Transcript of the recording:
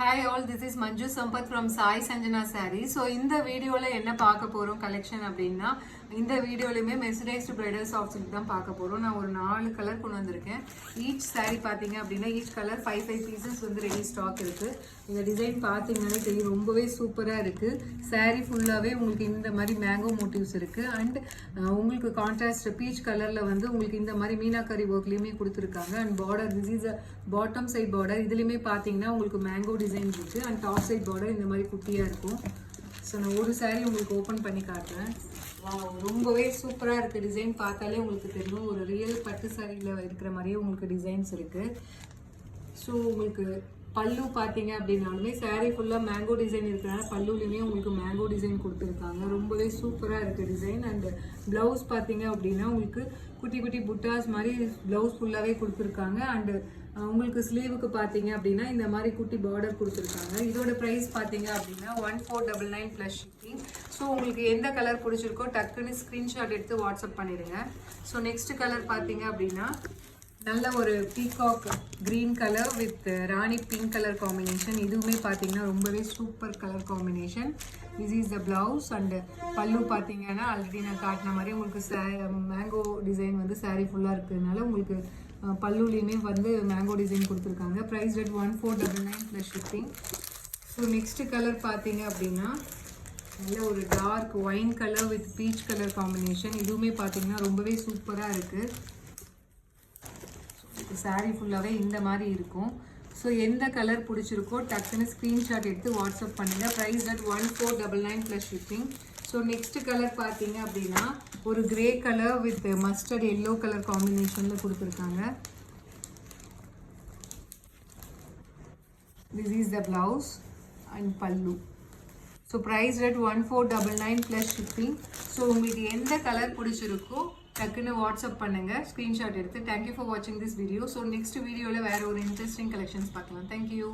Hi all, this is Manju Sampath from Sai Sanjana Saree. So இந்த வீடியோல என்ன பார்க்க போறோம் கலெக்ஷன் அப்படின்னா இந்த வீடியோலயுமே மெர்சரைஸ்டு பிரைடல் சாஃப்ட் சில்க் தான் பார்க்க போறோம். நான் ஒரு 4 கலர் கொண்டு வந்திருக்கேன். ஈச் saree பாத்தீங்க அப்படின்னா ஈச் கலர் 5 பீசஸ் வந்து ரெடி ஸ்டாக் இருக்கு. இந்த டிசைன் பாத்தீங்கன்னா தெரியும் ரொம்பவே சூப்பரா இருக்கு. saree ஃபுல்லாவே உங்களுக்கு இந்த மாதிரி மேங்கோ மோட்டிவ்ஸ் இருக்கு அண்ட் உங்களுக்கு கான்ட்ராஸ்ட் பீச் கலர்ல வந்து உங்களுக்கு இந்த மாதிரி மீனாக்கரி ஒர்க்லயுமே கொடுத்துருக்காங்க and border this is bottom side border இதுலயுமே பாத்தீங்கன்னா உங்களுக்கு மேங்கோ டிசைன் இருக்கு அண்ட் டாப் சைட் பார்டர் இந்த மாதிரி குட்டியா இருக்கும். ஸோ நான் ஒரு saree உங்களுக்கு ஓப்பன் பண்ணி காட்டுறேன். ரொம்பவே சூப்பரா இருக்கு. டிசைன் பார்த்தாலே உங்களுக்கு தெரியும் ஒரு ரியல் பட்டு சாரியில இருக்கிற மாதிரியே உங்களுக்கு டிசைன்ஸ் இருக்கு. ஸோ உங்களுக்கு பல்லு பார்த்தீங்க அப்படின்னாலுமே saree ஃபுல்லாக மேங்கோ டிசைன் இருக்கிறனால பல்லுலையுமே உங்களுக்கு மேங்கோ டிசைன் கொடுத்துருக்காங்க. ரொம்பவே சூப்பராக இருக்குது டிசைன். அண்ட் ப்ளவுஸ் பார்த்தீங்க அப்படின்னா உங்களுக்கு குட்டி குட்டி புட்டாஸ் மாதிரி ப்ளவுஸ் ஃபுல்லாகவே கொடுத்துருக்காங்க. அண்டு உங்களுக்கு ஸ்லீவுக்கு பார்த்தீங்க அப்படின்னா இந்த மாதிரி குட்டி பார்டர் கொடுத்துருக்காங்க. இதோட ப்ரைஸ் பார்த்தீங்க அப்படின்னா 1499 ப்ளஸ் ஷிப்பிங். ஸோ உங்களுக்கு எந்த கலர் பிடிச்சிருக்கோ டக்குன்னு ஸ்க்ரீன்ஷாட் எடுத்து வாட்ஸ்அப் பண்ணிடுங்க. ஸோ நெக்ஸ்ட் கலர் பார்த்தீங்க அப்படின்னா நல்ல ஒரு peacock green colour with Rani pink colour combination. இதுவுமே பார்த்தீங்கன்னா ரொம்பவே super colour combination. This is the blouse and பல்லு பார்த்தீங்கன்னா ஆல்ரெடி நான் காட்டின மாதிரி உங்களுக்கு மேங்கோ டிசைன் வந்து saree ஃபுல்லாக இருக்கிறதுனால உங்களுக்கு பல்லுலேயுமே வந்து மேங்கோ டிசைன் கொடுத்துருக்காங்க. Price rate 1499 plus shipping. So next colour பார்த்தீங்க அப்படின்னா நல்ல ஒரு dark wine colour with peach colour combination. இதுவுமே பார்த்தீங்கன்னா ரொம்பவே சூப்பராக இருக்குது. saree ஃபுல்லாகவே இந்த மாதிரி இருக்கும். ஸோ எந்த கலர் பிடிச்சிருக்கோ டக்குன்னு ஸ்க்ரீன்ஷாட் எடுத்து வாட்ஸ்அப் பண்ணுங்கள். Price at 1499 plus shipping. So next colour பார்த்தீங்க அப்படின்னா ஒரு grey colour with mustard yellow colour காம்பினேஷனில் கொடுத்துருக்காங்க. This is the blouse and pallu. So price rate 1499 plus shipping. So உங்களுக்கு எந்த கலர் பிடிச்சிருக்கோ டக்குன்னு வாட்ஸ்அப் பண்ணுங்கள் ஸ்க்ரீன்ஷாட் எடுத்து. தேங்க்யூ ஃபார் வாட்சிங் திஸ் வீடியோ. ஸோ நெக்ஸ்ட் வீடியோவில் வேறு ஒரு இன்ட்ரெஸ்டிங் கலெக்ஷன்ஸ் பார்க்கலாம். தேங்க்யூ.